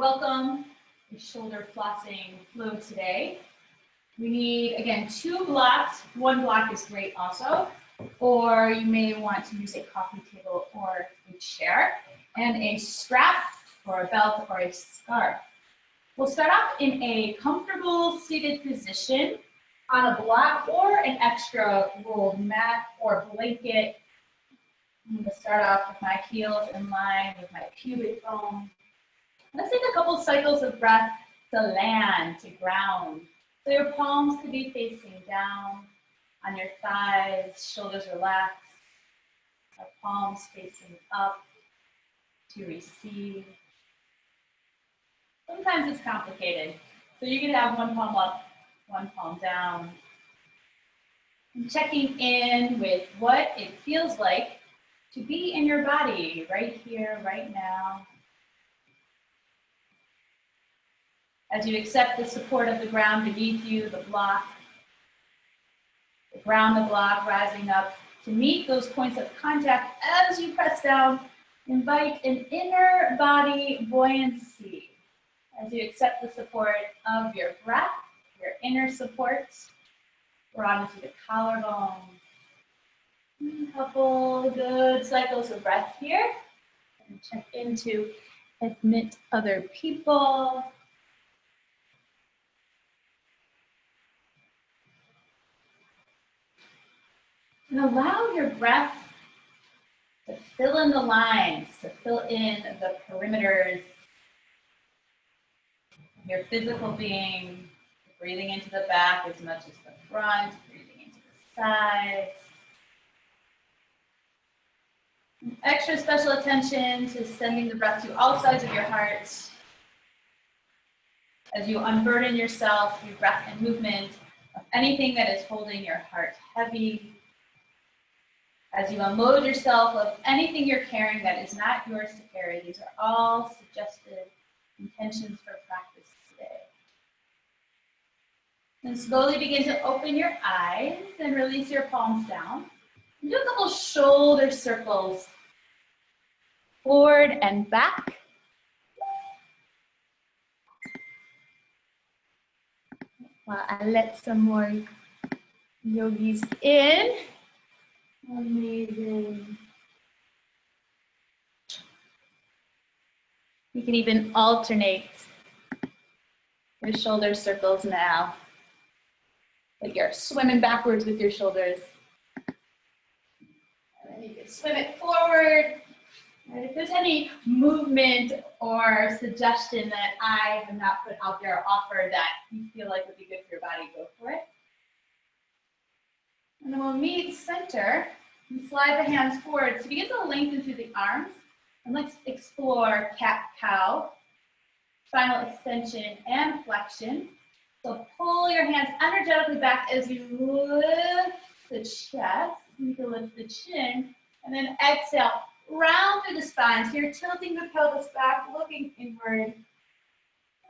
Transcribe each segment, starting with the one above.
welcome the shoulder flossing flow today. We need, again, 2 blocks. 1 block is great also, or you may want to use a coffee table or a chair, and a strap or a belt or a scarf. We'll start off in a comfortable seated position on a block or an extra rolled mat or blanket. I'm going to start off with my heels in line with my pubic bone. Let's take a couple cycles of breath to land, to ground. So your palms could be facing down on your thighs, shoulders relaxed. Our palms facing up to receive. Sometimes it's complicated. So you can have 1 palm up, 1 palm down. And checking in with what it feels like to be in your body right here, right now. As you accept the support of the ground beneath you, the block, the ground, the block rising up to meet those points of contact as you press down, invite an inner body buoyancy. As you accept the support of your breath, your inner support, we're on to the collarbone. A couple good cycles of breath here. And check into admit other people. And allow your breath to fill in the lines, to fill in the perimeters of your physical being, breathing into the back as much as the front, breathing into the sides. And extra special attention to sending the breath to all sides of your heart as you unburden yourself through breath and movement of anything that is holding your heart heavy. As you unload yourself of anything you're carrying that is not yours to carry. These are all suggested intentions for practice today. And slowly begin to open your eyes and release your palms down. And do a couple shoulder circles forward and back. While I let some more yogis in. Amazing. You can even alternate your shoulder circles now. Like you're swimming backwards with your shoulders. And then you can swim it forward. And if there's any movement or suggestion that I have not put out there or offered that you feel like would be good for your body, go for it. And then we'll meet center and slide the hands forward. So begin to lengthen through the arms. And let's explore cat-cow, spinal extension and flexion. So pull your hands energetically back as you lift the chest. You can lift the chin. And then exhale, round through the spine. So you're tilting the pelvis back, looking inward.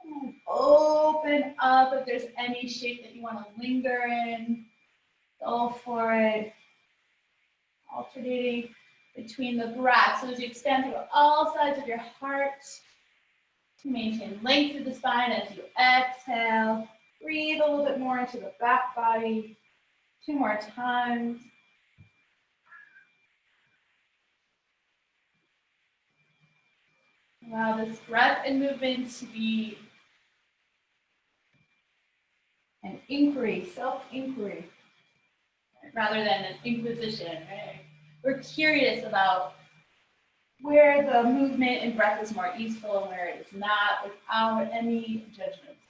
And open up if there's any shape that you want to linger in. Go for it. Alternating between the breath. So as you extend through all sides of your heart, maintain length through the spine as you exhale. Breathe a little bit more into the back body. 2 more times. Allow this breath and movement to be an inquiry, self-inquiry, rather than an inquisition, right? We're curious about where the movement and breath is more easeful and where it is not, without any judgments.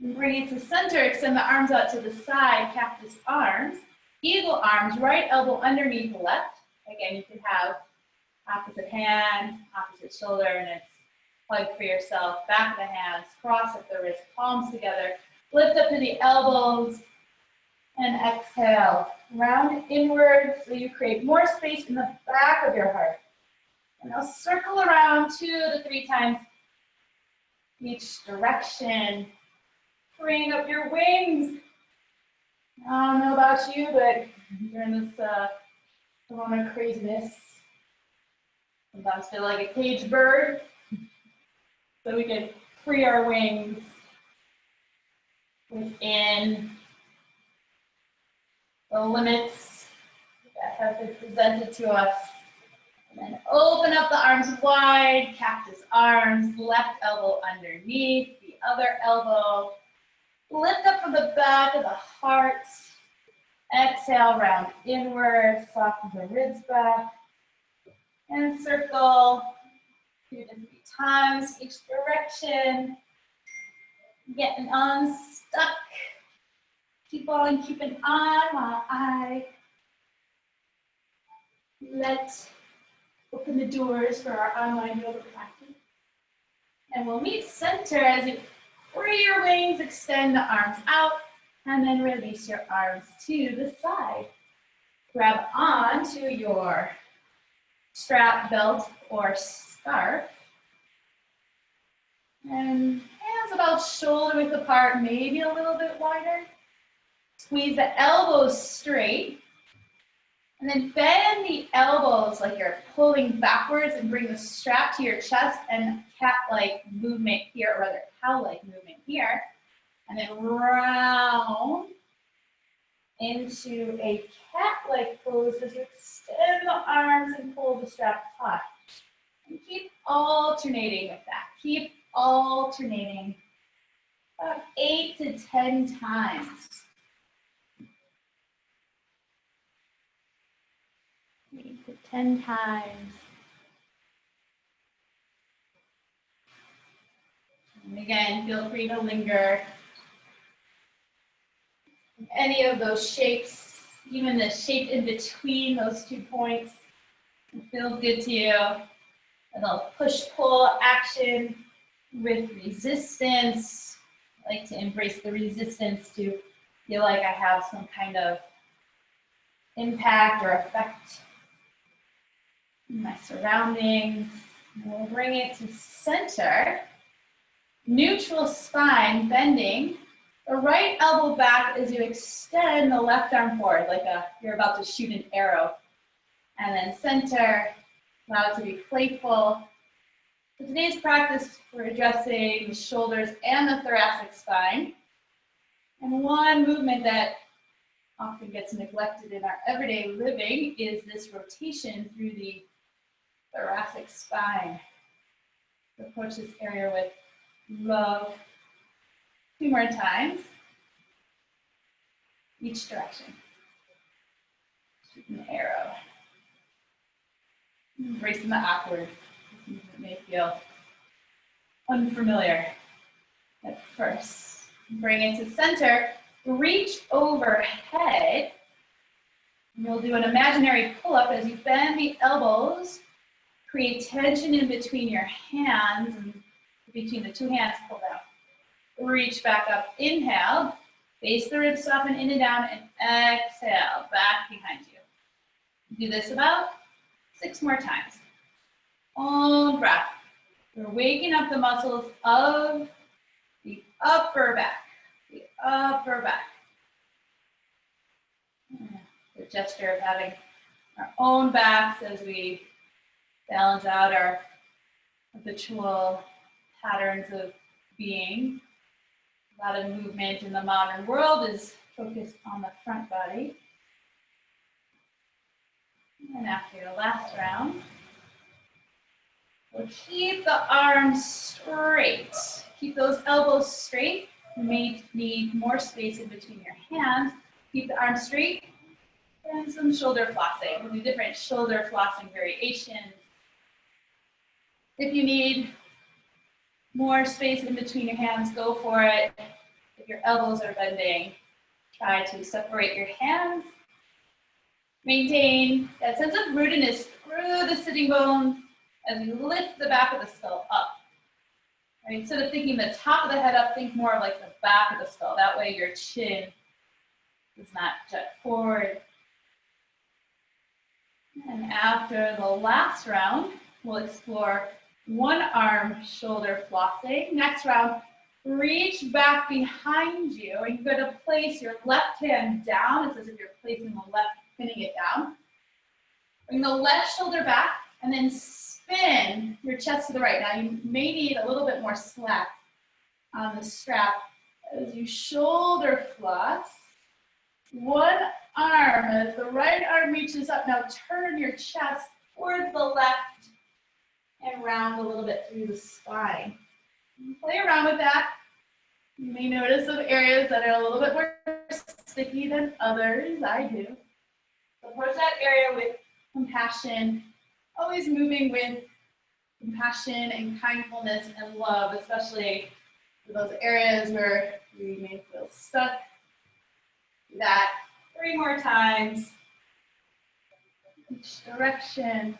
And bring it to center, extend the arms out to the side, cactus arms, eagle arms, right elbow underneath the left. Again, you can have opposite hand, opposite shoulder, and it's plug for yourself, back of the hands, cross at the wrist, palms together, lift up to the elbows, and exhale. Round inward so you create more space in the back of your heart. And now circle around 2 to 3 times each direction. Freeing up your wings. I don't know about you, but during this corona craziness, sometimes feel like a caged bird. so we can free our wings within the limits that have been presented to us. And then open up the arms wide, cactus arms, left elbow underneath, the other elbow. Lift up from the back of the heart. Exhale, round inward, soften the ribs back. And circle 2 to 3 times each direction. Getting unstuck. Keep on keeping on while I open the doors for our online yoga practice. And we'll meet center as you free your wings, extend the arms out, and then release your arms to the side. Grab onto your strap, belt, or scarf. And hands about shoulder width apart, maybe a little bit wider. Squeeze the elbows straight. And then bend the elbows like you're pulling backwards and bring the strap to your chest and cat-like movement here, or rather cow-like movement here. And then round into a cat-like pose as you extend the arms and pull the strap taut. And keep alternating with that. Keep alternating about 8 to 10 times. 8 to 10 times. And again, feel free to linger. Any of those shapes, even the shape in between those 2 points, it feels good to you. A little push-pull action with resistance. I like to embrace the resistance to feel like I have some kind of impact or effect in my surroundings. We'll bring it to center. Neutral spine bending. The right elbow back as you extend the left arm forward, like you're about to shoot an arrow. And then center, allow it to be playful. For today's practice, we're addressing the shoulders and the thoracic spine. And one movement that often gets neglected in our everyday living is this rotation through the thoracic spine. Approach this area with love. 2 more times. Each direction. Shooting the arrow. Embracing the awkward. It may feel unfamiliar at first. Bring it to center. Reach overhead. You'll do an imaginary pull-up as you bend the elbows. Create tension in between your hands and between the 2 hands, pull down. Reach back up, inhale, face the ribs, soften in and down, and exhale, back behind you. Do this about 6 more times. Own breath. We're waking up the muscles of the upper back, the upper back. The gesture of having our own backs as we balance out our habitual patterns of being. A lot of movement in the modern world is focused on the front body. And after your last round, we'll keep the arms straight. Keep those elbows straight. You may need more space in between your hands. Keep the arms straight. And some shoulder flossing. We'll do different shoulder flossing variations. If you need more space in between your hands, go for it. If your elbows are bending, try to separate your hands. Maintain that sense of rootedness through the sitting bones as you lift the back of the skull up. Right? Instead of thinking the top of the head up, think more of like the back of the skull. That way your chin does not jut forward. And after the last round, we'll explore 1 arm shoulder flossing. Next round, reach back behind you, and you're going to place your left hand down. It's as if you're placing the left, pinning it down. Bring the left shoulder back, and then spin your chest to the right. Now you may need a little bit more slack on the strap as you shoulder floss. One arm, as the right arm reaches up, now turn your chest towards the left and round a little bit through the spine. Play around with that. You may notice some areas that are a little bit more sticky than others. I do. Approach that area with compassion, always moving with compassion and kindfulness and love, especially for those areas where we may feel stuck. Do that 3 more times. Each direction.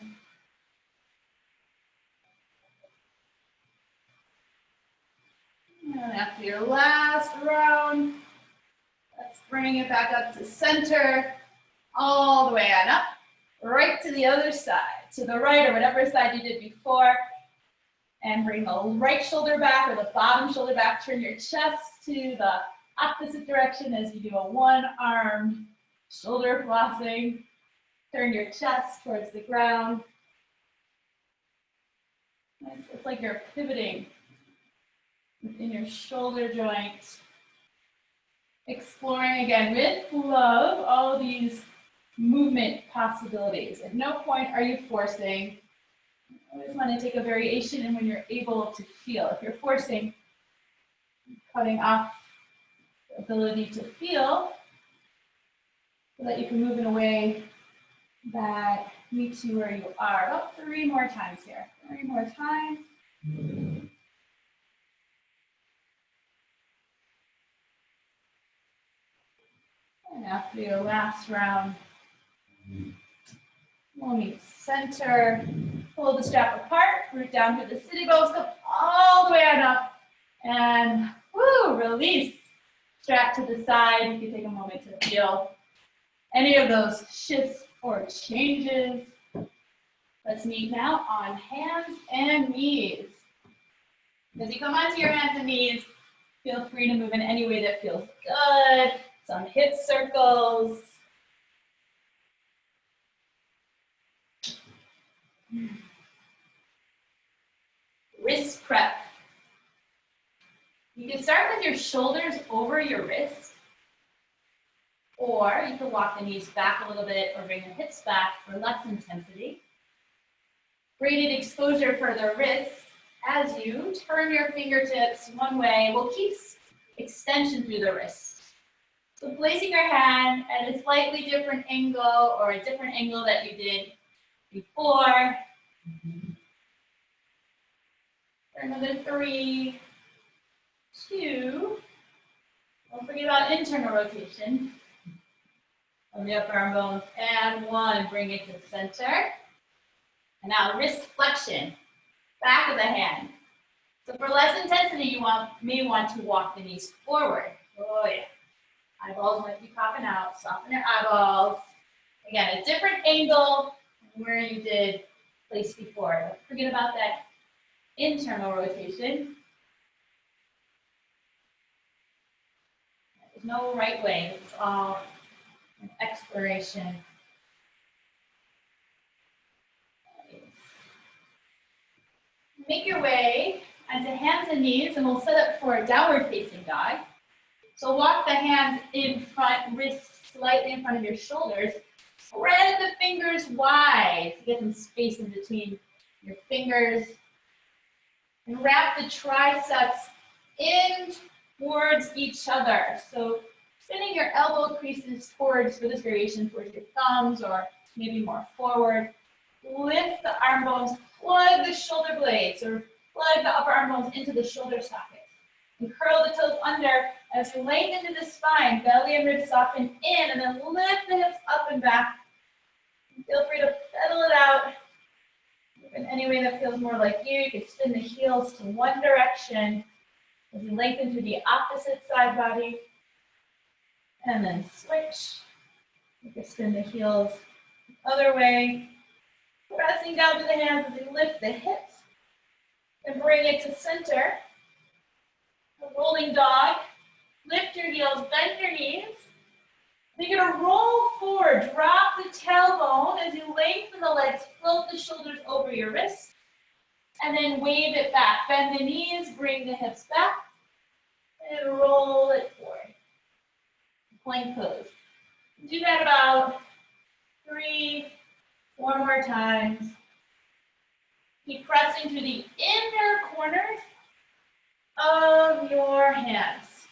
And after your last round, let's bring it back up to center, all the way on up, right to the other side, to the right or whatever side you did before. And bring the right shoulder back or the bottom shoulder back. Turn your chest to the opposite direction as you do a one-armed shoulder flossing. Turn your chest towards the ground. It's like you're pivoting within your shoulder joint. Exploring again with love all these movement possibilities. At no point are you forcing. You always want to take a variation and when you're able to feel. If you're forcing, cutting off the ability to feel so that you can move in a way that meets you where you are. About 3 more times here. 3 more times. And after your last round, we'll meet center. Pull the strap apart, root down to the sitting bones, come all the way on up, and woo, release. Strap to the side. You can take a moment to feel any of those shifts or changes. Let's meet now on hands and knees. As you come onto your hands and knees, feel free to move in any way that feels good. Some hip circles. Wrist prep. You can start with your shoulders over your wrist, or you can walk the knees back a little bit or bring the hips back for less intensity. Graded exposure for the wrists as you turn your fingertips one way will keep extension through the wrist. So placing your hand at a slightly different angle or a different angle that you did before. For another 3, 2. Don't forget about internal rotation of the upper arm bones. And 1, bring it to center. And now wrist flexion, back of the hand. So for less intensity, you may want to walk the knees forward. Oh yeah. Eyeballs might be popping out. Soften your eyeballs. Again, a different angle from where you did place before. Don't forget about that internal rotation. There's no right way. It's all an exploration. Make your way onto hands and knees, and we'll set up for a downward facing dog. So walk the hands in front, wrists slightly in front of your shoulders. Spread the fingers wide to get some space in between your fingers. And wrap the triceps in towards each other. So spinning your elbow creases towards, for this variation, towards your thumbs or maybe more forward. Lift the arm bones, plug the shoulder blades or plug the upper arm bones into the shoulder socket. And curl the toes under as you lengthen into the spine, belly and ribs soften in, and then lift the hips up and back. And feel free to pedal it out in any way that feels more like you. You can spin the heels to one direction as you lengthen to the opposite side body. And then switch. You can spin the heels the other way. Pressing down to the hands as you lift the hips and bring it to center. A rolling dog. Lift your heels, bend your knees. Then you're going to roll forward. Drop the tailbone as you lengthen the legs. Float the shoulders over your wrists. And then wave it back. Bend the knees, bring the hips back, and roll it forward. Plank pose. Do that about 3, 4 more times. Keep pressing to the inner corners of your hands.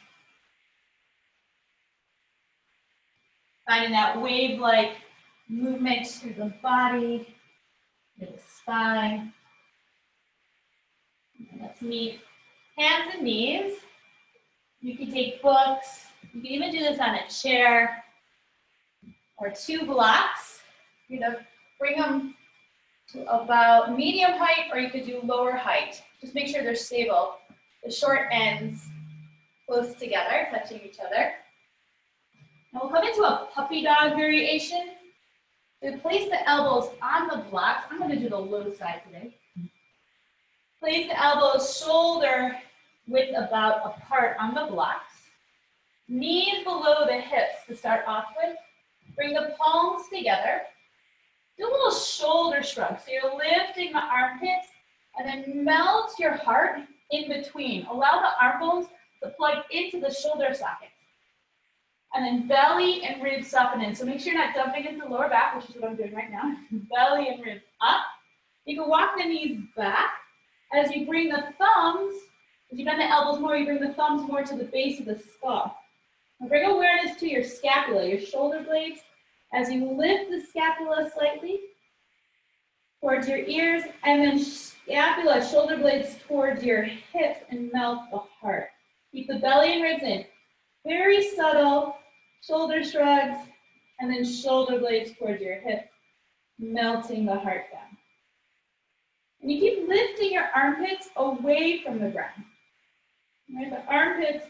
Finding that wave-like movement through the body, through the spine. And let's meet hands and knees. You can take books. You can even do this on a chair or 2 blocks. You're gonna bring them to about medium height, or you could do lower height. Just make sure they're stable. The short ends close together, touching each other. Now we'll come into a puppy dog variation. So place the elbows on the blocks. I'm going to do the low side today. Place the elbows shoulder width about apart on the blocks. Knees below the hips to start off with. Bring the palms together. Do a little shoulder shrug. So you're lifting the armpits and then melt your heart in between. Allow the arm bones to plug into the shoulder sockets. And then belly and ribs soften in. So make sure you're not dumping into the lower back, which is what I'm doing right now. Belly and ribs up. You can walk the knees back. As you bring the thumbs, as you bend the elbows more, you bring the thumbs more to the base of the skull. Now bring awareness to your scapula, your shoulder blades. As you lift the scapula slightly towards your ears, and then scapula, shoulder blades towards your hips, and melt the heart. Keep the belly and ribs in. Very subtle shoulder shrugs, and then shoulder blades towards your hips, melting the heart down. And you keep lifting your armpits away from the ground. Right? The armpits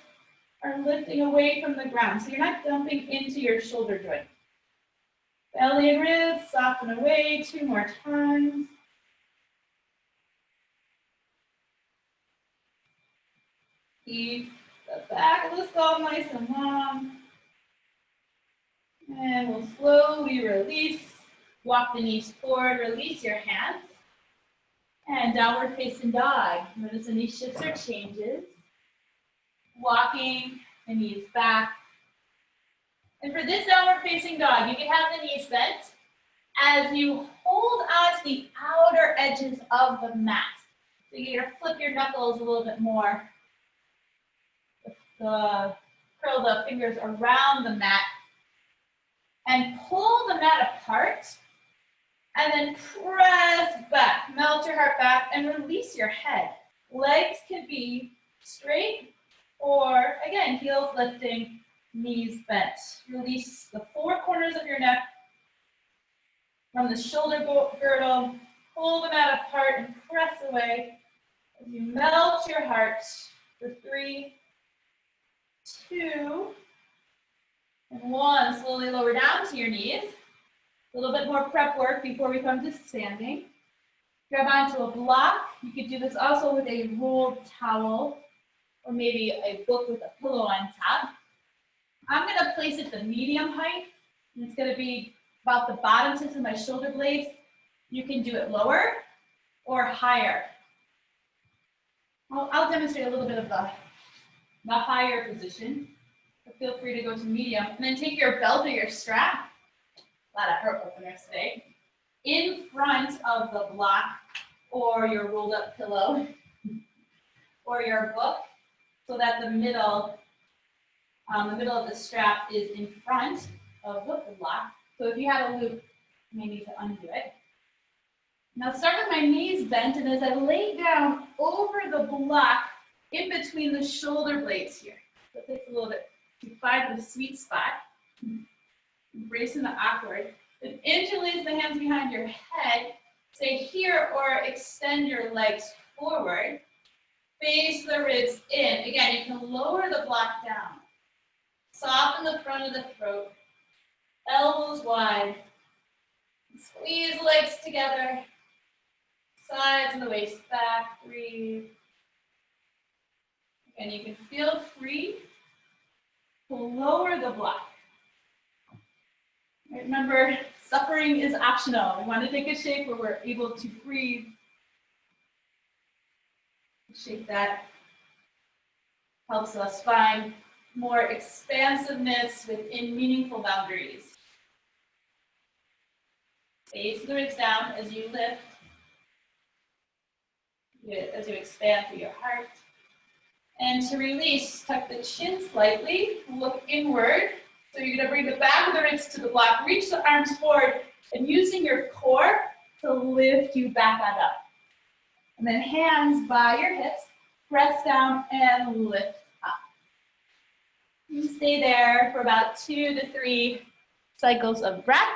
are lifting away from the ground, so you're not dumping into your shoulder joint. Belly and ribs, soften away, 2 more times. Keep the back of the skull nice and long. And we'll slowly release. Walk the knees forward, release your hands. And downward facing dog. Notice any shifts or changes. Walking the knees back. And for this downward facing dog, you can have the knees bent as you hold out to the outer edges of the mat. So you're going to flip your knuckles a little bit more. Curl the fingers around the mat and pull the mat apart, and then press back. Melt your heart back and release your head. Legs can be straight or, again, heels lifting, knees bent. Release the 4 corners of your neck from the shoulder girdle. Pull the mat apart and press away as you melt your heart for 3, 2, and 1. Slowly lower down to your knees. A little bit more prep work before we come to standing. Grab onto a block. You could do this also with a rolled towel or maybe a book with a pillow on top. I'm going to place it the medium height, and it's going to be about the bottom tips of my shoulder blades. You can do it lower or higher. I'll demonstrate a little bit of the higher position. So feel free to go to medium. And then take your belt or your strap, a lot of heart openers today, in front of the block or your rolled up pillow or your book, so that the middle of the strap is in front of the block. So if you had a loop, you may need to undo it. Now start with my knees bent, and as I lay down over the block in between the shoulder blades here. So it takes a little bit to find the sweet spot. Embracing the awkward. Then interlace the hands behind your head. Stay here or extend your legs forward. Face the ribs in. Again, you can lower the block down. Soften the front of the throat. Elbows wide. Squeeze legs together. Sides of the waist back. Breathe. And you can feel free to lower the block. Remember, suffering is optional. We want to take a shape where we're able to breathe Shake that. Helps us find more expansiveness within meaningful boundaries. Face the ribs down as you lift, as you expand through your heart. And to release, tuck the chin slightly, look inward. So you're gonna bring the back of the ribs to the block, reach the arms forward, and using your core to lift you back on up. And then hands by your hips, press down and lift up. You stay there for about 2 to 3 cycles of breath.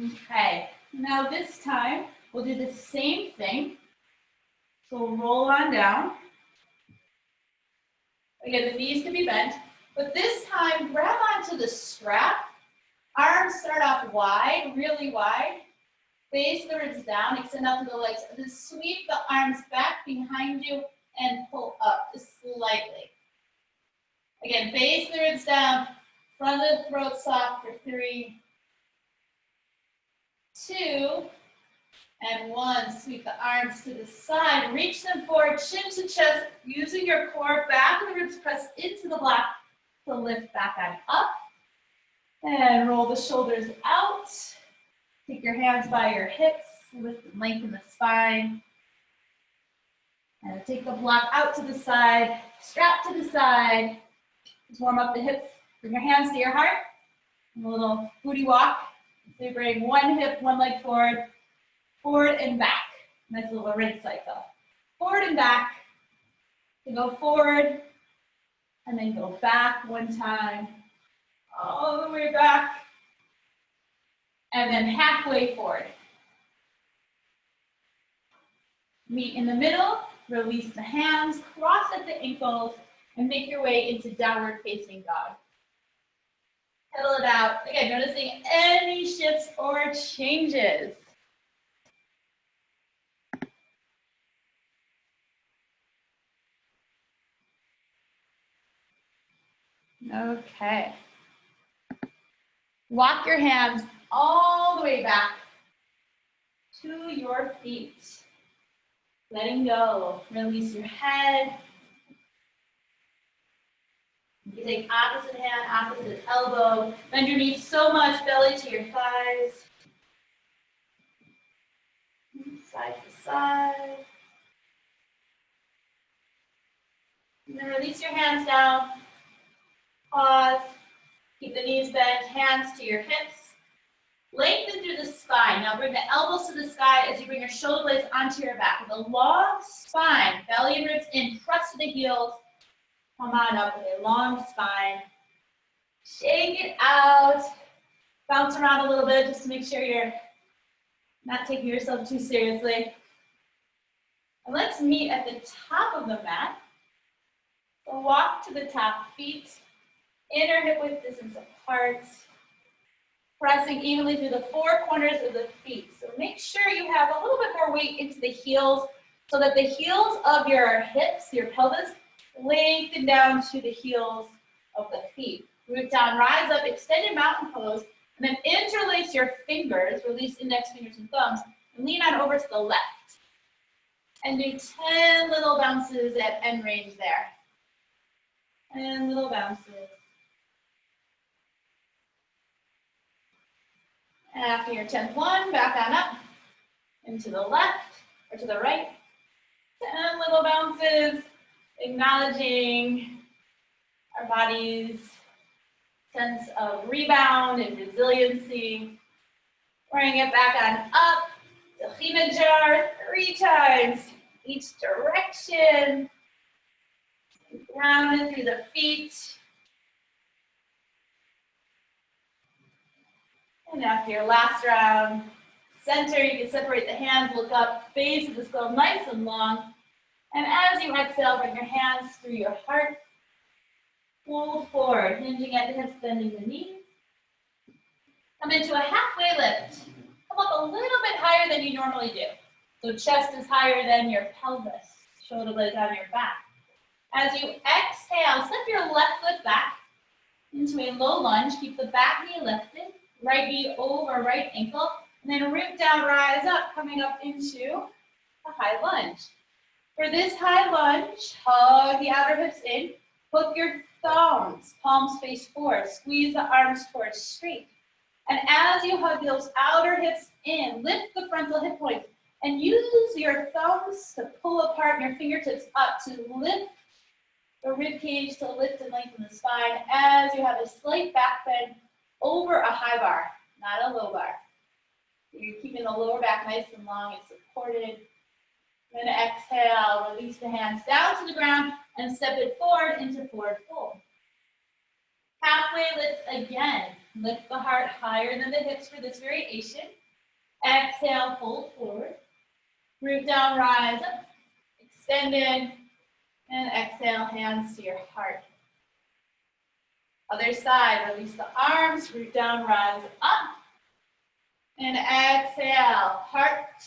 Okay, now this time we'll do the same thing. So roll on down. Again, the knees can be bent, but this time grab onto the strap. Arms start off wide, really wide. Face the ribs down, extend out to the legs, and then sweep the arms back behind you and pull up just slightly. Again, face the ribs down, front of the throat soft for 3, 2, and 1. Sweep the arms to the side, reach them forward, chin to chest, using your core, back of the ribs press into the block to lift back on up. And roll the shoulders out. Take your hands by your hips, lift and lengthen the spine. And take the block out to the side, strap to the side. Just warm up the hips, bring your hands to your heart. A little booty walk. So you bring one hip, one leg forward, forward and back. Nice little rinse cycle. Forward and back. You go forward, and then go back one time, all the way back, and then halfway forward. Meet in the middle, release the hands, cross at the ankles, and make your way into downward facing dog. Pedal it out. Again, noticing any shifts or changes. Okay. Walk your hands all the way back to your feet. Letting go. Release your head. You take opposite hand, opposite elbow. Bend your knees so much, belly to your thighs. Side to side. And then release your hands down. Pause. Keep the knees bent, hands to your hips. Lengthen through the spine. Now bring the elbows to the sky as you bring your shoulder blades onto your back. With a long spine, belly and ribs in, press to the heels. Come on up with a long spine. Shake it out. Bounce around a little bit just to make sure you're not taking yourself too seriously. And let's meet at the top of the mat. So walk to the top, feet inner hip width distance apart. Pressing evenly through the 4 corners of the feet. So make sure you have a little bit more weight into the heels so that the heels of your hips, your pelvis, lengthen down to the heels of the feet. Root down, rise up, extended mountain pose, and then interlace your fingers, release index fingers and thumbs, and lean on over to the left. And do 10 little bounces at end range there. 10 little bounces. And after your 10th one, back on up, and to the left, or to the right. 10 little bounces, acknowledging our body's sense of rebound and resiliency. Bring it back on up, Tahina jar 3 times, each direction. Grounded through the feet. And after your last round, center, you can separate the hands, look up, base of the skull nice and long. And as you exhale, bring your hands through your heart. Fold forward, hinging at the hips, bending the knees. Come into a halfway lift. Come up a little bit higher than you normally do. So chest is higher than your pelvis. Shoulder blades on your back. As you exhale, step your left foot back into a low lunge. Keep the back knee lifted. Right knee over right ankle. And then root down, rise up, coming up into a high lunge. For this high lunge, hug the outer hips in, hook your thumbs, palms face forward, squeeze the arms towards straight. And as you hug those outer hips in, lift the frontal hip points and use your thumbs to pull apart and your fingertips up to lift the rib cage, to lift and lengthen the spine as you have a slight back bend over a high bar, not a low bar. You're keeping the lower back nice and long and supported. Then exhale, release the hands down to the ground and step it forward into forward fold. Halfway lift again. Lift the heart higher than the hips for this variation. Exhale, fold forward. Root down, rise up. Extend in. And exhale, hands to your heart. Other side, release the arms, root down, rise up. And exhale, heart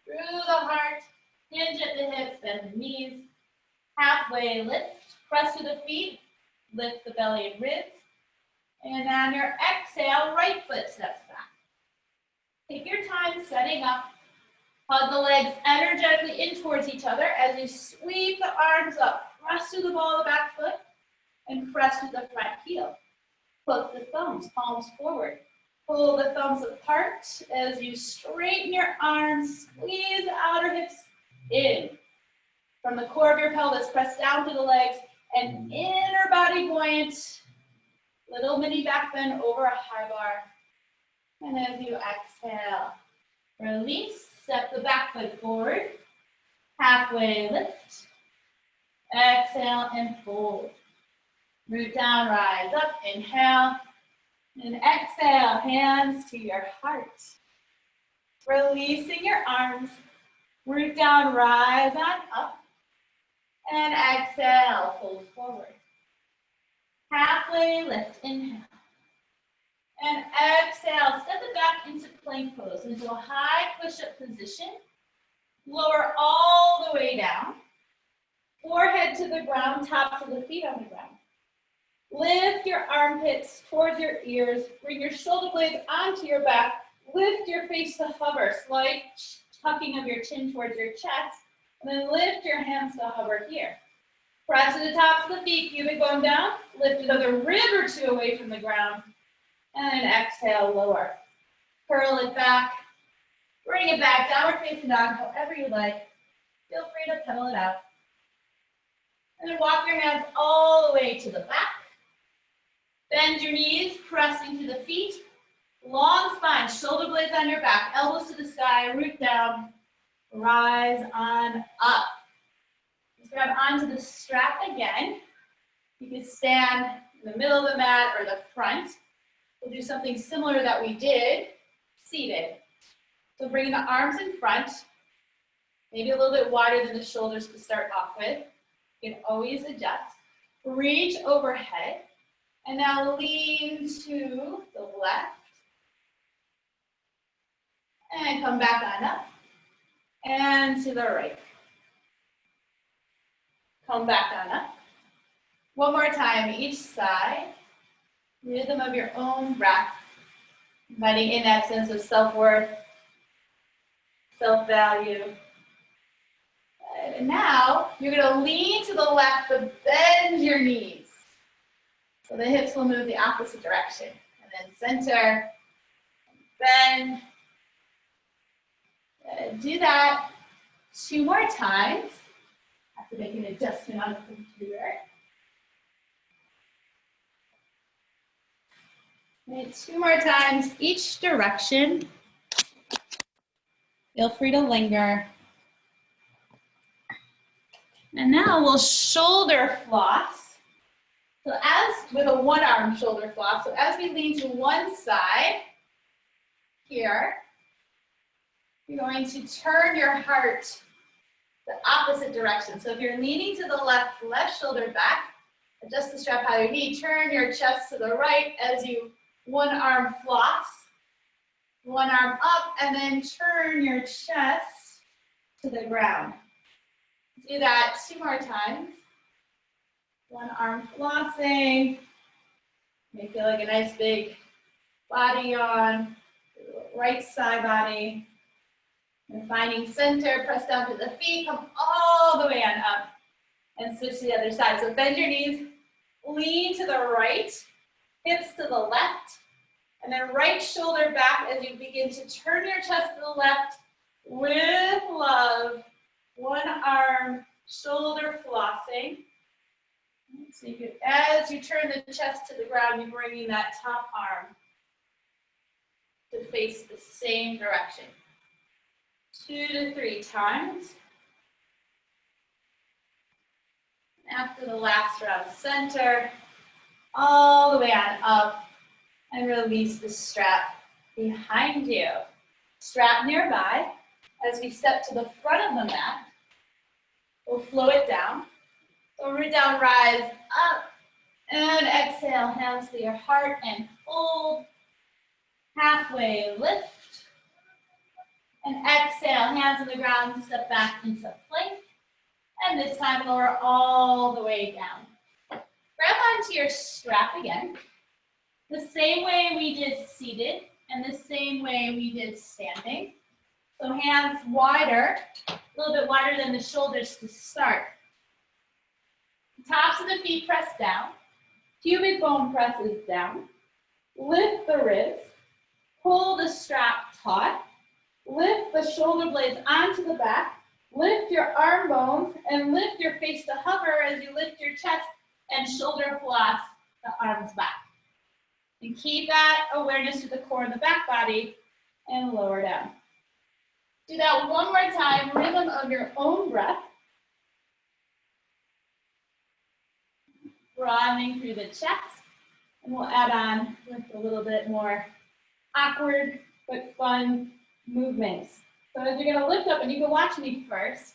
through the heart. Hinge at the hips, bend the knees. Halfway lift, press to the feet. Lift the belly and ribs. And on your exhale, right foot steps back. Take your time setting up. Hug the legs energetically in towards each other as you sweep the arms up. Press through the ball of the back foot and press through the front heel. Hook the thumbs, palms forward. Pull the thumbs apart as you straighten your arms. Squeeze the outer hips in. From the core of your pelvis, press down to the legs and inner body buoyant. Little mini back bend over a high bar. And as you exhale, release. Step the back foot forward. Halfway lift. Exhale and fold. Root down, rise up. Inhale. And exhale, hands to your heart. Releasing your arms. Root down, rise on up. And exhale, fold forward. Halfway lift, inhale. And exhale, step it back into plank pose, into a high push-up position. Lower all the way down. Forehead to the ground, tops of the feet on the ground. Lift your armpits towards your ears. Bring your shoulder blades onto your back. Lift your face to hover, slight tucking of your chin towards your chest. And then lift your hands to hover here. Press to the tops of the feet, cubic bone down. Lift another rib or two away from the ground. And then exhale, lower. Curl it back. Bring it back, downward facing dog, however you like. Feel free to pedal it out. And then walk your hands all the way to the back. Bend your knees, pressing to the feet. Long spine, shoulder blades on your back, elbows to the sky, root down, rise on up. Let's grab onto the strap again. You can stand in the middle of the mat or the front. We'll do something similar that we did, seated. So bringing the arms in front, maybe a little bit wider than the shoulders to start off with. You can always adjust. Reach overhead, and now lean to the left. And come back on up, and to the right. Come back on up. One more time, each side. Rhythm of your own breath, inviting in that sense of self-worth, self-value. And now you're going to lean to the left, but bend your knees. So the hips will move the opposite direction. And then center, bend. Do that 2 more times. I have to make an adjustment on the computer. And 2 more times, each direction. Feel free to linger. And now we'll shoulder floss. So as with a one-arm shoulder floss, so as we lean to one side here, you're going to turn your heart the opposite direction. So if you're leaning to the left, left shoulder back, adjust the strap how you need, turn your chest to the right as you one arm floss, one arm up, and then turn your chest to the ground. Do that 2 more times. One arm flossing. May feel like a nice big body yawn. right side body. And finding center, press down to the feet, come all the way on up. And switch to the other side. So bend your knees, lean to the right, hips to the left, and then right shoulder back as you begin to turn your chest to the left with love. One arm, shoulder flossing. So you can, as you turn the chest to the ground, you're bringing that top arm to face the same direction. 2 to 3 times. After the last round, center, all the way on up, and release the strap behind you. Strap nearby. As we step to the front of the mat, we'll flow it down. So root down, rise up, and exhale, hands to your heart and fold. Halfway lift. And exhale, hands on the ground, step back into plank. And this time lower all the way down. Grab onto your strap again. The same way we did seated and the same way we did standing. So hands wider, a little bit wider than the shoulders to start. Tops of the feet press down. Pubic bone presses down. Lift the ribs. Pull the strap taut. Lift the shoulder blades onto the back. Lift your arm bones and lift your face to hover as you lift your chest and shoulder floss the arms back. And keep that awareness to the core and the back body and lower down. Do that one more time, rhythm of your own breath. Broadening through the chest. And we'll add on with a little bit more awkward but fun movements. So as you're going to lift up, and you can watch me first,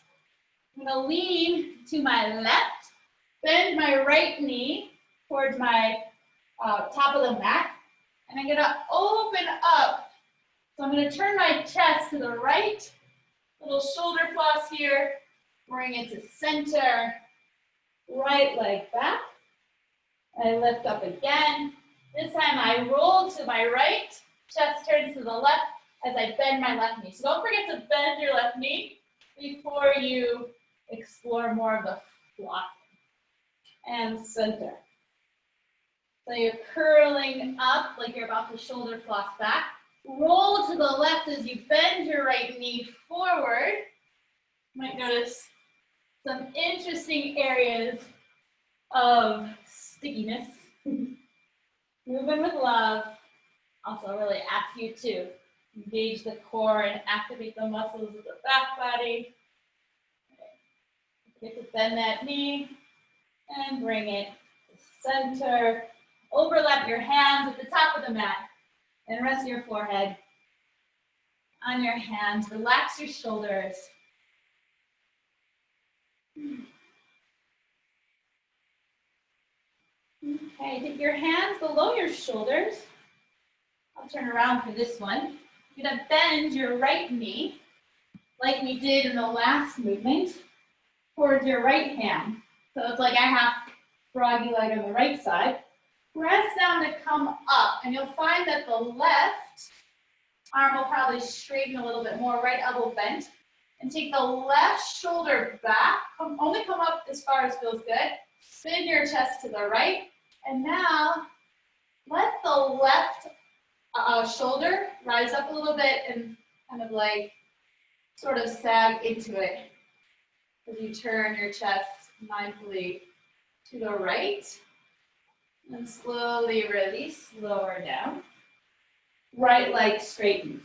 I'm going to lean to my left, bend my right knee towards my top of the mat, and I'm going to open up. So I'm going to turn my chest to the right, little shoulder floss here, bring it to center, right leg back. I lift up again. This time I roll to my right, chest turns to the left as I bend my left knee. So don't forget to bend your left knee before you explore more of the flossing. And center. So you're curling up like you're about to shoulder floss back. Roll to the left as you bend your right knee forward. You might notice some interesting areas of stickiness. Moving with love. Also really ask you to engage the core and activate the muscles of the back body. You get to bend that knee and bring it to center. Overlap your hands at the top of the mat and rest your forehead on your hands. Relax your shoulders. Okay, take your hands below your shoulders. I'll turn around for this one. You're going to bend your right knee, like we did in the last movement, towards your right hand. So it's like I have froggy leg on the right side. Press down to come up, and you'll find that the left arm will probably straighten a little bit more, right elbow bent. And take the left shoulder back, only come up as far as feels good. Spin your chest to the right, and now let the left shoulder rise up a little bit and kind of like sort of sag into it as you turn your chest mindfully to the right and slowly release, lower down. Right leg straightens.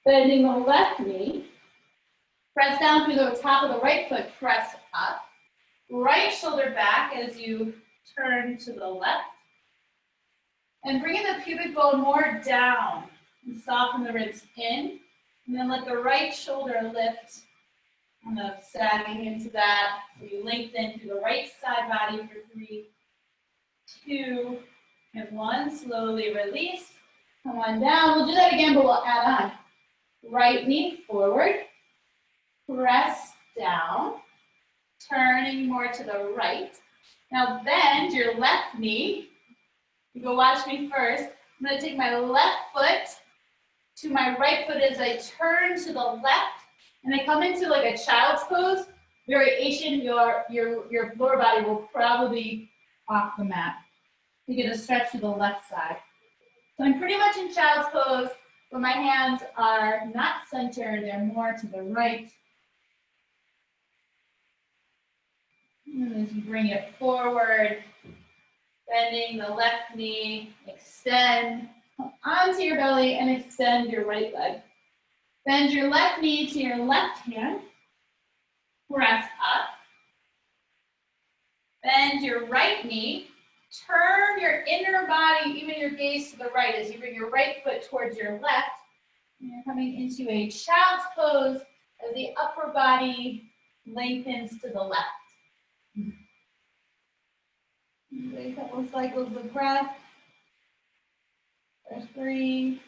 Bending the left knee, press down through the top of the right foot, press up. Right shoulder back as you turn to the left. And bringing the pubic bone more down and soften the ribs in. And then let the right shoulder lift, kind of sagging into that. So you lengthen through the right side body for 3, 2, and 1. Slowly release. Come on down. We'll do that again, but we'll add on. Right knee forward. Press down. Turning more to the right. Now bend your left knee. You go watch me first. I'm going to take my left foot to my right foot as I turn to the left, and I come into like a child's pose variation. Your lower body will probably be off the mat. You get a stretch to the left side. So I'm pretty much in child's pose, but my hands are not centered, they're more to the right. And as you bring it forward, bending the left knee, extend, come onto your belly and extend your right leg. Bend your left knee to your left hand, press up. Bend your right knee, turn your inner body, even your gaze to the right as you bring your right foot towards your left. And you're coming into a child's pose as the upper body lengthens to the left. A couple of cycles of breath. For 3,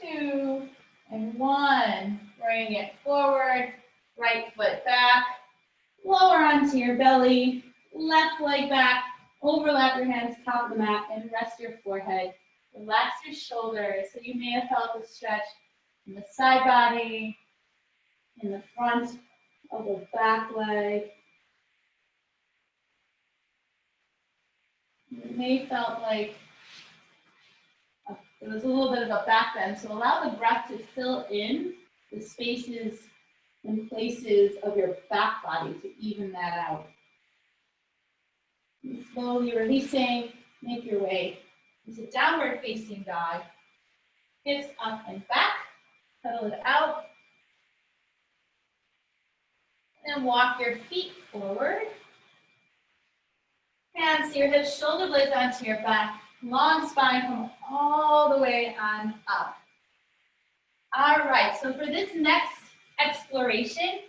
2, and 1. Bring it forward, right foot back, lower onto your belly, left leg back, overlap your hands, top of the mat, and rest your forehead. Relax your shoulders. So you may have felt a stretch in the side body, in the front of the back leg. You may have felt like there was a little bit of a back bend. So allow the breath to fill in the spaces and places of your back body to even that out. And slowly releasing, make your way into downward facing dog. Hips up and back, pedal it out. And walk your feet forward. Hands to your hips, shoulder blades onto your back. Long spine, come all the way on up. All right, so for this next exploration,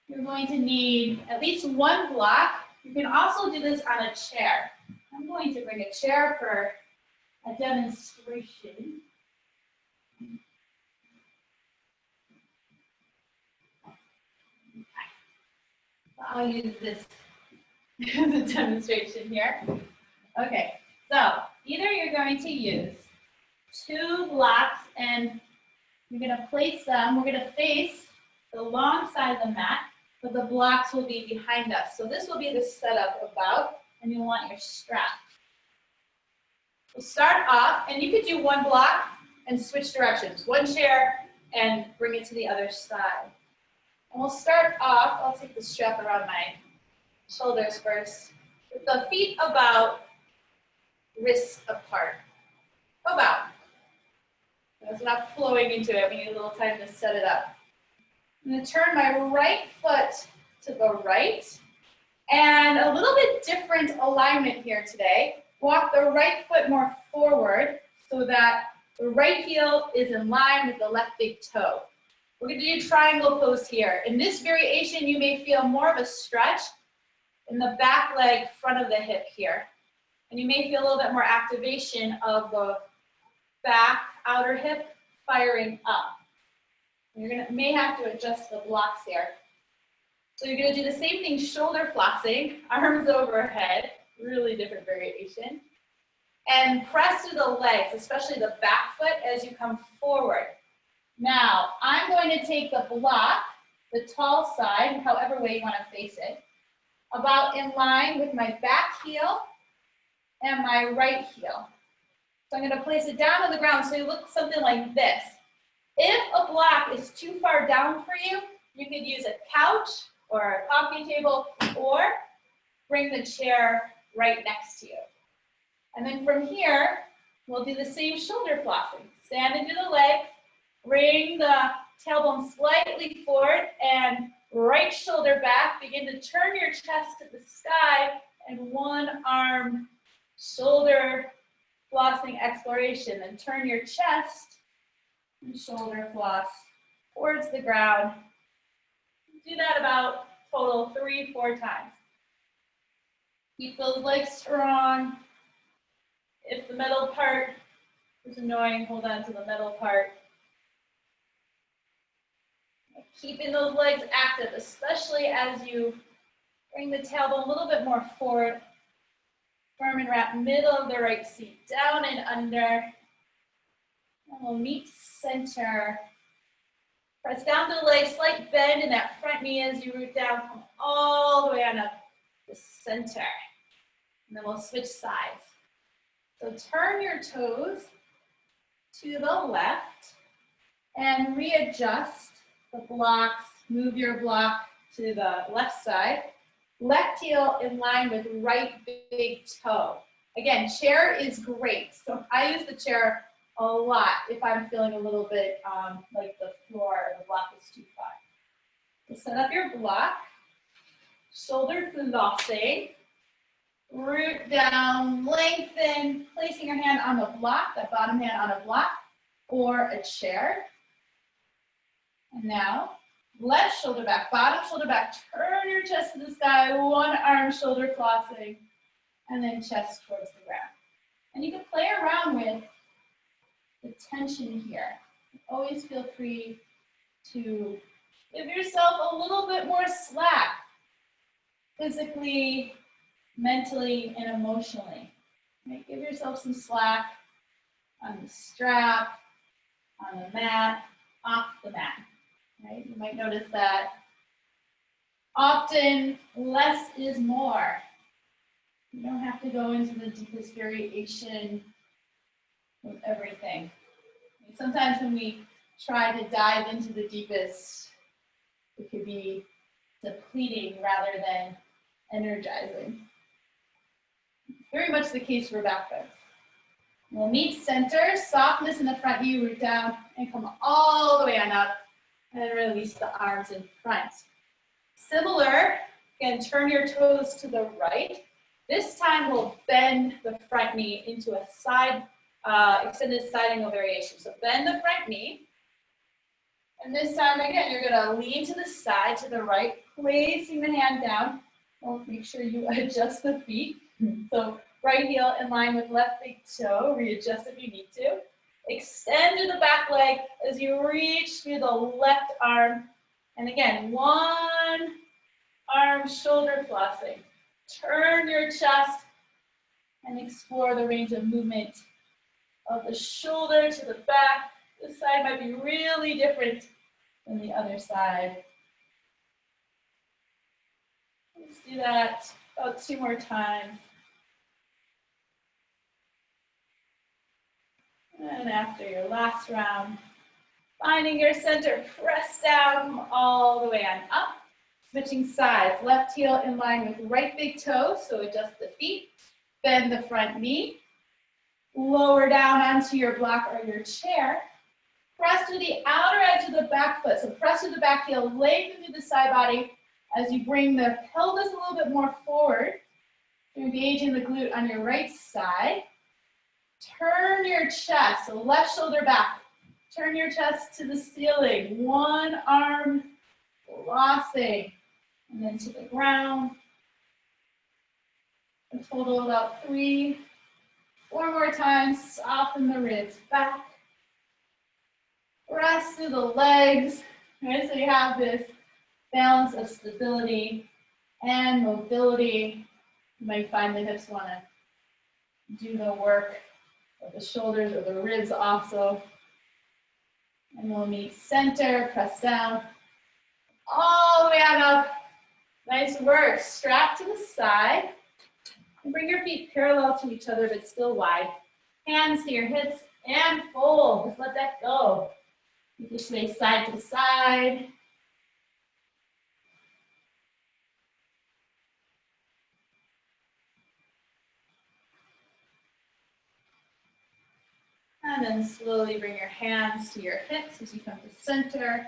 you're going to need at least one block. You can also do this on a chair. I'm going to bring a chair for a demonstration. I'll use this as a demonstration here. Okay, so either you're going to use 2 blocks and you're going to place them, we're going to face the long side of the mat, but the blocks will be behind us. So this will be the setup about, and you want your strap. We'll start off, and you could do 1 block and switch directions. 1 chair and bring it to the other side. And we'll start off, I'll take the strap around my shoulders first, with the feet about wrists apart. About. It's not flowing into it. We need a little time to set it up. I'm going to turn my right foot to the right. And a little bit different alignment here today. Walk the right foot more forward so that the right heel is in line with the left big toe. We're going to do triangle pose here. In this variation, you may feel more of a stretch in the back leg, front of the hip here. And you may feel a little bit more activation of the back outer hip firing up. You're may have to adjust the blocks here. So you're going to do the same thing, shoulder flossing, arms overhead, really different variation. And press through the legs, especially the back foot as you come forward. Now, I'm going to take the block, the tall side, however way you want to face it, about in line with my back heel and my right heel. So I'm going to place it down on the ground so you look something like this. If a block is too far down for you, you could use a couch or a coffee table, or bring the chair right next to you. And then from here, we'll do the same shoulder flossing. Stand into the legs, bring the tailbone slightly forward, and right shoulder back. Begin to turn your chest to the sky, and 1 arm shoulder flossing exploration. Then turn your chest and shoulder floss towards the ground. Do that about total 3-4 times. Keep those legs strong. If the middle part is annoying, hold on to the middle part. Keeping those legs active, especially as you bring the tailbone a little bit more forward. Firm and wrap middle of the right seat, down and under. And we'll meet center. Press down to the leg, slight bend in that front knee as you root down, come all the way on up the center. And then we'll switch sides. So turn your toes to the left and readjust the blocks. Move your block to the left side. Left heel in line with right big toe. Again, chair is great. So I use the chair a lot if I'm feeling a little bit like the floor or the block is too far. So set up your block, shoulder flossing, root down, lengthen, placing your hand on the block, that bottom hand on a block or a chair. And now, left shoulder back, bottom shoulder back, turn your chest to the sky, one arm shoulder flossing, and then chest towards the ground. And you can play around with the tension here. Always feel free to give yourself a little bit more slack, physically, mentally, and emotionally. Right? Give yourself some slack on the strap, on the mat, off the mat. Right? You might notice that often less is more. You don't have to go into the deepest variation of everything. Sometimes when we try to dive into the deepest, it could be depleting rather than energizing. Very much the case for back bends. We'll meet center, softness in the front knee, root down, and come all the way on up, and then release the arms in front. Similar, again, turn your toes to the right. This time we'll bend the front knee into a side, extended side angle variation. So bend the front knee. And this time, again, you're gonna lean to the side, to the right, placing the hand down. Well, make sure you adjust the feet. So right heel in line with left big toe, readjust if you need to. Extend to the back leg as you reach through the left arm. And again, one arm shoulder flossing. Turn your chest and explore the range of movement of the shoulder to the back. This side might be really different than the other side. Let's do that about 2 more times. And after your last round, finding your center, press down all the way on up. Switching sides, left heel in line with right big toe, so adjust the feet. Bend the front knee. Lower down onto your block or your chair. Press to the outer edge of the back foot. So press to the back heel, lengthen through the side body as you bring the pelvis a little bit more forward. Engaging the glute on your right side. Turn your chest, so left shoulder back. Turn your chest to the ceiling. One arm flossing. And then to the ground. A total about 3, 4 more times. Soften the ribs back. Press through the legs. Right, so you have this balance of stability and mobility. You might find the hips want to do the work of the shoulders or the ribs also. And we'll meet center, press down, all the way on up. Nice work. Strap to the side. And bring your feet parallel to each other, but still wide. Hands to your hips and fold. Just let that go. You can sway side to side. And then slowly bring your hands to your hips as you come to center.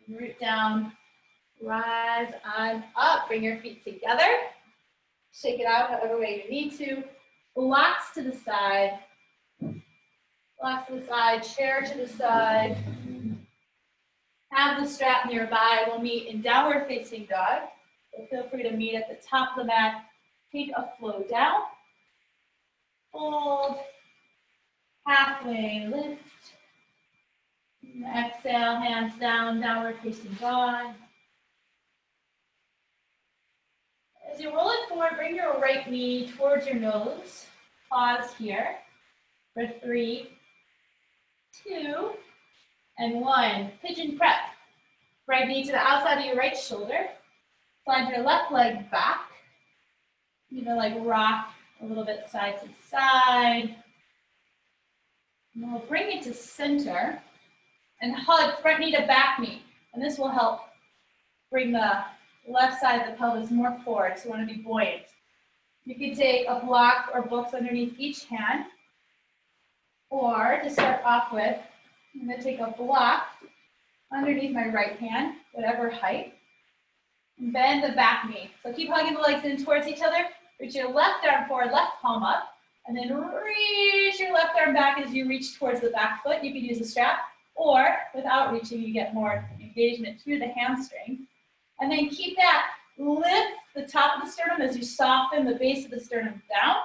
Root down, rise on up. Bring your feet together. Shake it out however way you need to. Blocks to the side. Blocks to the side, chair to the side. Have the strap nearby. We'll meet in downward facing dog. So feel free to meet at the top of the mat. Take a flow down. Hold. Halfway lift. Exhale, hands down, downward facing dog. As you roll it forward, bring your right knee towards your nose. Pause here for 3, 2, and 1. Pigeon prep. Right knee to the outside of your right shoulder. Slide your left leg back. Even like rock a little bit side to side. And we'll bring it to center and hug front knee to back knee. And this will help bring the left side of the pelvis more forward, so you want to be buoyant. You can take a block or books underneath each hand, or to start off with, I'm going to take a block underneath my right hand, whatever height, and bend the back knee. So keep hugging the legs in towards each other. Reach your left arm forward, left palm up, and then reach your left arm back as you reach towards the back foot. You can use a strap, or without reaching, you get more engagement through the hamstring. And then keep that, lift the top of the sternum as you soften the base of the sternum down.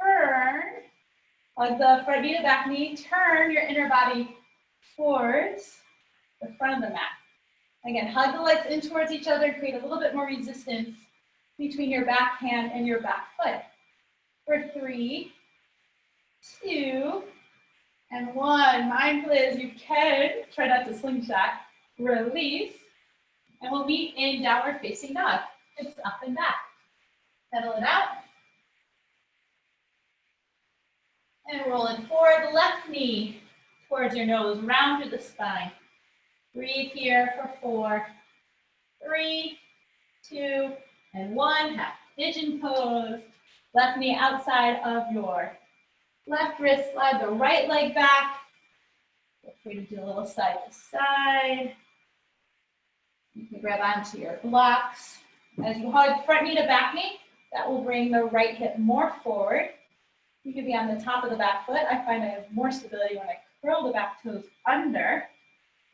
Turn, hug the front knee to back knee, turn your inner body towards the front of the mat. Again, hug the legs in towards each other, create a little bit more resistance between your back hand and your back foot. For 3, 2, and 1. Mindfully as you can, try not to slingshot, release. And we'll meet in downward facing dog. Hips up and back. Pedal it out. And rolling forward, left knee towards your nose, round through the spine. Breathe here for 4, 3, 2, and 1. Half pigeon pose. Left knee outside of your left wrist. Slide the right leg back. Feel free to do a little side to side. You can grab onto your blocks. As you hug front knee to back knee, that will bring the right hip more forward. You can be on the top of the back foot. I find I have more stability when I curl the back toes under.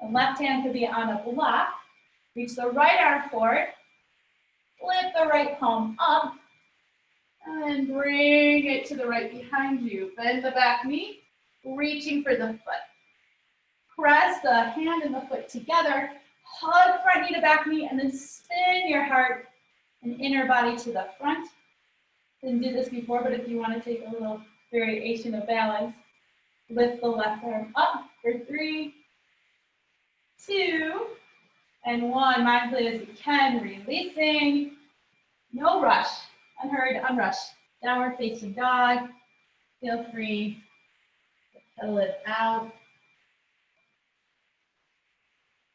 The left hand could be on a block. Reach the right arm forward. Lift the right palm up. And bring it to the right behind you. Bend the back knee, reaching for the foot. Press the hand and the foot together. Hug front knee to back knee, and then spin your heart and inner body to the front. Didn't do this before, but if you want to take a little variation of balance, lift the left arm up for 3, 2, and 1. Mindfully as you can, releasing. No rush. Unhurried, unrushed. Downward facing dog. Feel free to pedal it out.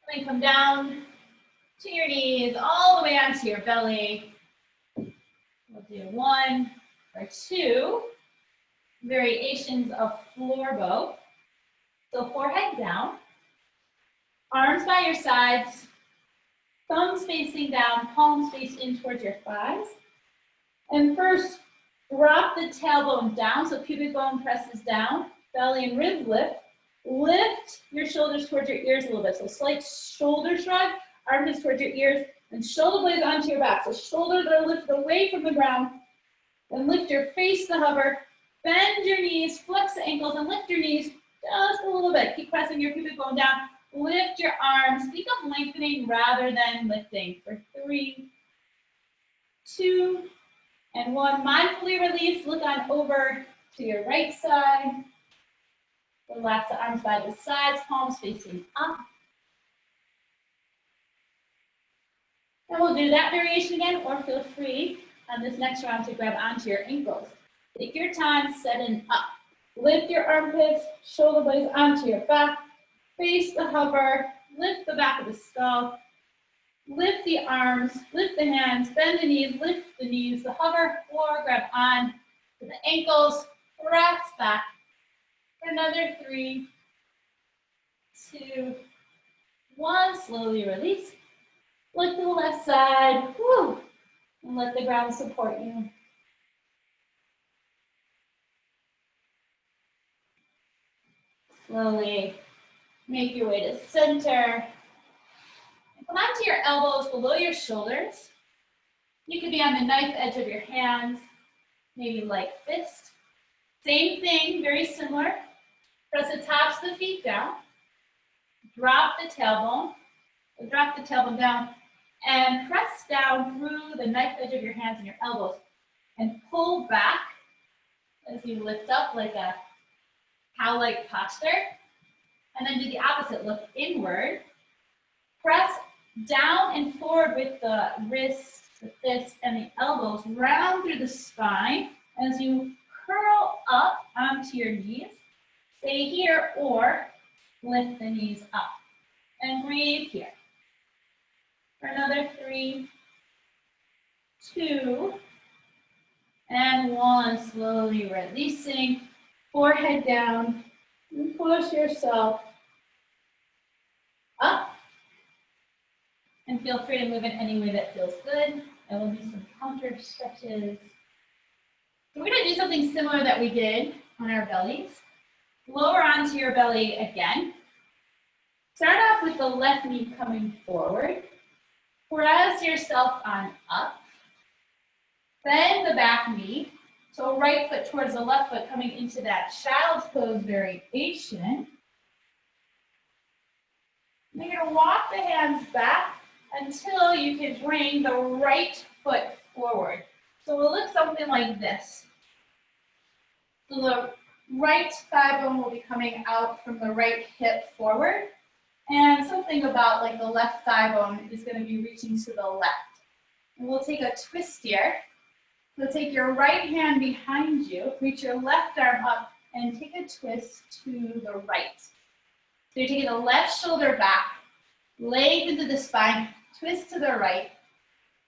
And then come down to your knees, all the way onto your belly. We'll do 1 or 2 variations of floor bow. So forehead down, arms by your sides, thumbs facing down, palms face in towards your thighs. And first, drop the tailbone down, so pubic bone presses down, belly and ribs lift. Lift your shoulders towards your ears a little bit. So slight shoulder shrug, armpits towards your ears, and shoulder blades onto your back. So shoulders are lifted away from the ground. Then lift your face to hover. Bend your knees, flex the ankles, and lift your knees just a little bit. Keep pressing your pubic bone down. Lift your arms. Think of lengthening rather than lifting. For 3, 2, and 1. Mindfully release. Look on over to your right side. Relax the arms by the sides, palms facing up. And we'll do that variation again, or feel free on this next round to grab onto your ankles. Take your time, setting up. Lift your armpits, shoulder blades onto your back. Face the hover, lift the back of the skull. Lift the arms, lift the hands, bend the knees, lift the knees, the hover, or grab on to the ankles, rest back. For another 3, 2, 1. Slowly release. Look to the left side. Woo. And let the ground support you. Slowly make your way to center. Come onto your elbows below your shoulders. You could be on the knife edge of your hands, maybe like fist. Same thing, very similar. Press the tops of the feet down. Drop the tailbone. Drop the tailbone down and press down through the knife edge of your hands and your elbows. And pull back as you lift up like a cow-like posture. And then do the opposite, look inward. Press down and forward with the wrists, the fists, and the elbows, round through the spine as you curl up onto your knees. Stay here or lift the knees up. And breathe here. For another 3, 2, and 1. Slowly releasing, forehead down, and push yourself up. And feel free to move in any way that feels good. And we'll do some counter stretches. So we're going to do something similar that we did on our bellies. Lower onto your belly again. Start off with the left knee coming forward. Press yourself on up. Bend the back knee. So right foot towards the left foot, coming into that child's pose variation. You're going to walk the hands back until you can bring the right foot forward. So we'll look something like this. So the right thigh bone will be coming out from the right hip forward. And something about like the left thigh bone is going to be reaching to the left. And we'll take a twist here. So take your right hand behind you, reach your left arm up, and take a twist to the right. So you're taking the left shoulder back, leg into the spine, twist to the right,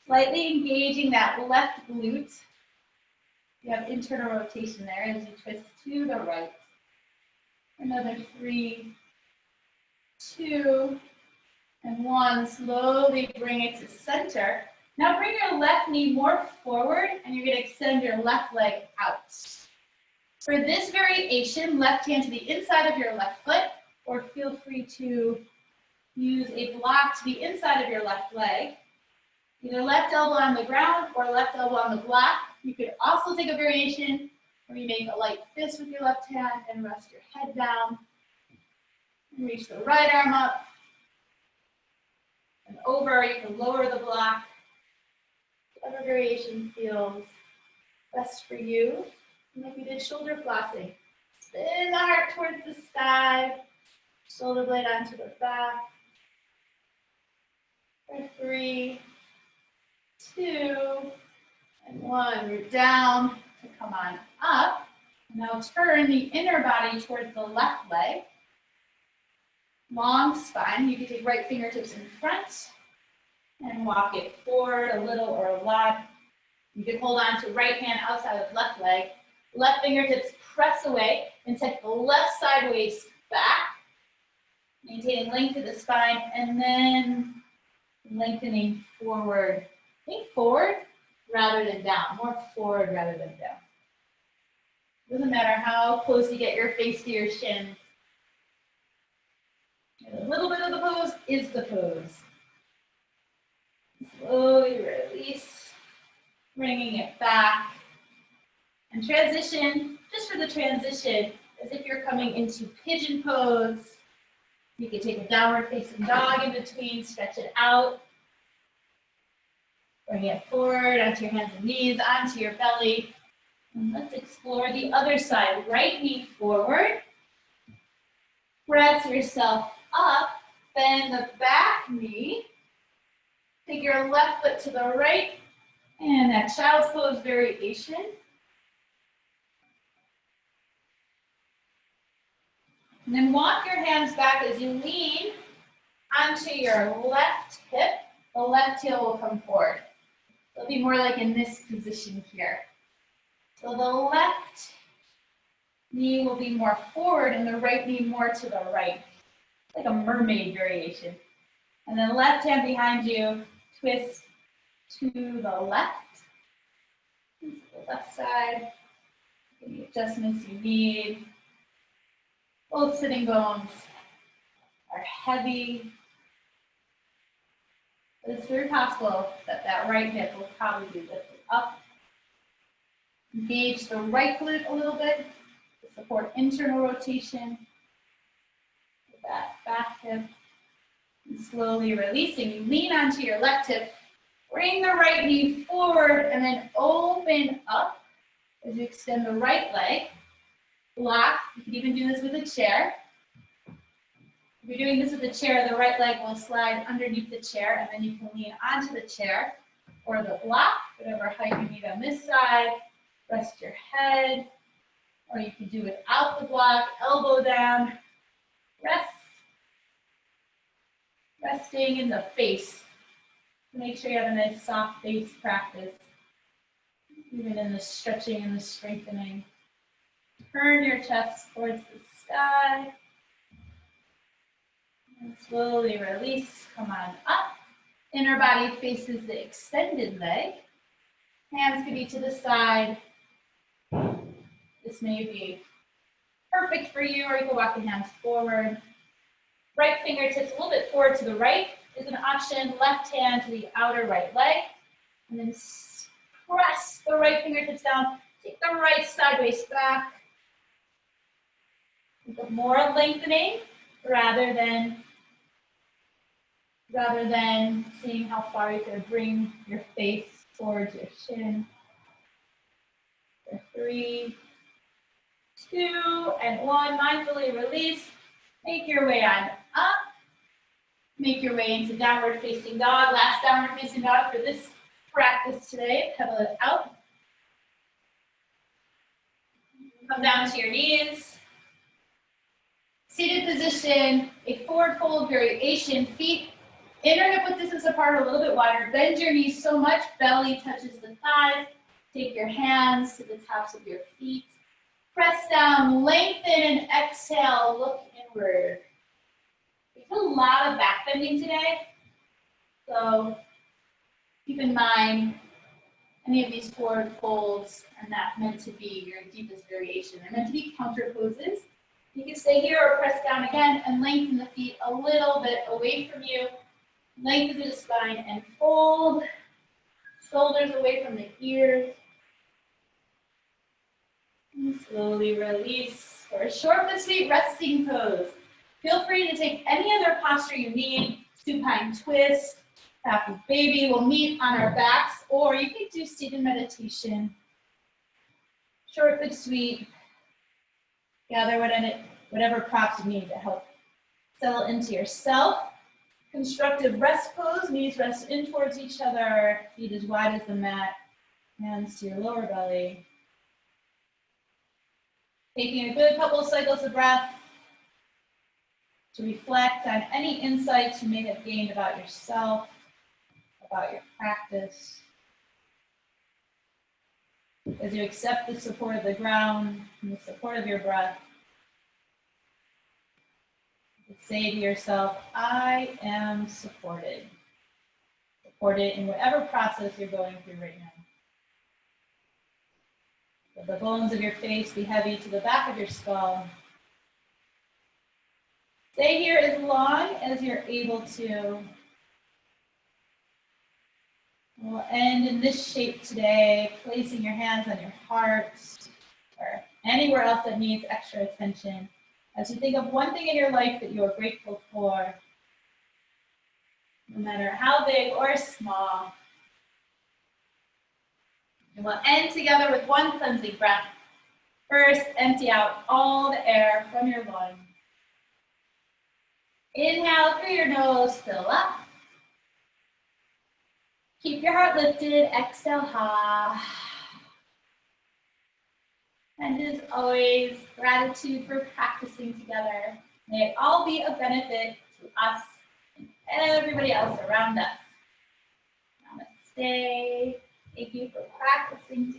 slightly engaging that left glute. You have internal rotation there as you twist to the right. Another 3, 2, and 1. Slowly bring it to center. Now bring your left knee more forward, and you're going to extend your left leg out. For this variation, left hand to the inside of your left foot, or feel free to use a block to the inside of your left leg. Either left elbow on the ground or left elbow on the block. You could also take a variation where you make a light fist with your left hand and rest your head down. And reach the right arm up and over. You can lower the block. Whatever variation feels best for you. And like we did shoulder flossing. Spin the heart towards the sky. Shoulder blade onto the back. For 3, 2, and 1. Root down to come on up. Now turn the inner body towards the left leg. Long spine. You can take right fingertips in front and walk it forward a little or a lot. You can hold on to right hand outside of left leg. Left fingertips press away and take the left side waist back. Maintaining length of the spine and then lengthening forward. Think forward rather than down. More forward rather than down. Doesn't matter how close you get your face to your shin. A little bit of the pose is the pose. Slowly release, bringing it back. And transition, just for the transition, as if you're coming into pigeon pose. You can take a downward facing dog in between, stretch it out. Bring it forward onto your hands and knees, onto your belly. And let's explore the other side. Right knee forward. Press yourself up. Bend the back knee. Take your left foot to the right. And that child's pose variation. And then walk your hands back as you lean onto your left hip. The left heel will come forward. It'll be more like in this position here. So the left knee will be more forward and the right knee more to the right. Like a mermaid variation. And then left hand behind you, twist to the left. To the left side. Any adjustments you need. Both sitting bones are heavy. But it's very possible that that right hip will probably be lifted up. Engage the right glute a little bit to support internal rotation. With that back hip. And slowly releasing. You lean onto your left hip. Bring the right knee forward and then open up as you extend the right leg. Block. You can even do this with a chair. If you're doing this with the chair, the right leg will slide underneath the chair, and then you can lean onto the chair or the block, whatever height you need on this side. Rest your head, or you can do without the block, elbow down. Rest. Resting in the face. Make sure you have a nice soft face practice, even in the stretching and the strengthening. Turn your chest towards the sky. And slowly release, come on up. Inner body faces the extended leg. Hands can be to the side. This may be perfect for you, or you can walk the hands forward. Right fingertips a little bit forward to the right is an option. Left hand to the outer right leg. And then press the right fingertips down. Take the right sideways back. More lengthening rather than seeing how far you can bring your face towards your shin. For 3, 2, and 1. Mindfully release. Make your way on up. Make your way into downward facing dog. Last downward facing dog for this practice today. Pedal it out. Come down to your knees. Seated position, a forward fold variation. Feet, inner hip width distance apart, a little bit wider. Bend your knees so much, belly touches the thighs. Take your hands to the tops of your feet. Press down, lengthen, and exhale, look inward. We did a lot of back bending today, so keep in mind any of these forward folds are not meant to be your deepest variation. They're meant to be counter poses. You can stay here or press down again and lengthen the feet a little bit away from you. Lengthen the spine and fold. Shoulders away from the ears. And slowly release for a short but sweet resting pose. Feel free to take any other posture you need. Supine twist, happy baby. We'll meet on our backs, or you can do seated meditation. Short but sweet. Gather whatever props you need to help settle into yourself. Constructive rest pose. Knees rest in towards each other. Feet as wide as the mat. Hands to your lower belly. Taking a good couple of cycles of breath to reflect on any insights you may have gained about yourself, about your practice. As you accept the support of the ground and the support of your breath, you say to yourself, I am supported. Supported in whatever process you're going through right now. Let the bones of your face be heavy to the back of your skull. Stay here as long as you're able to. We'll end in this shape today, placing your hands on your heart or anywhere else that needs extra attention. As you think of one thing in your life that you are grateful for, no matter how big or small. And we'll end together with one cleansing breath. First, empty out all the air from your lungs. Inhale through your nose, fill up. Keep your heart lifted, exhale high. And as always, gratitude for practicing together. May it all be a benefit to us and everybody else around us. Namaste. Thank you for practicing together.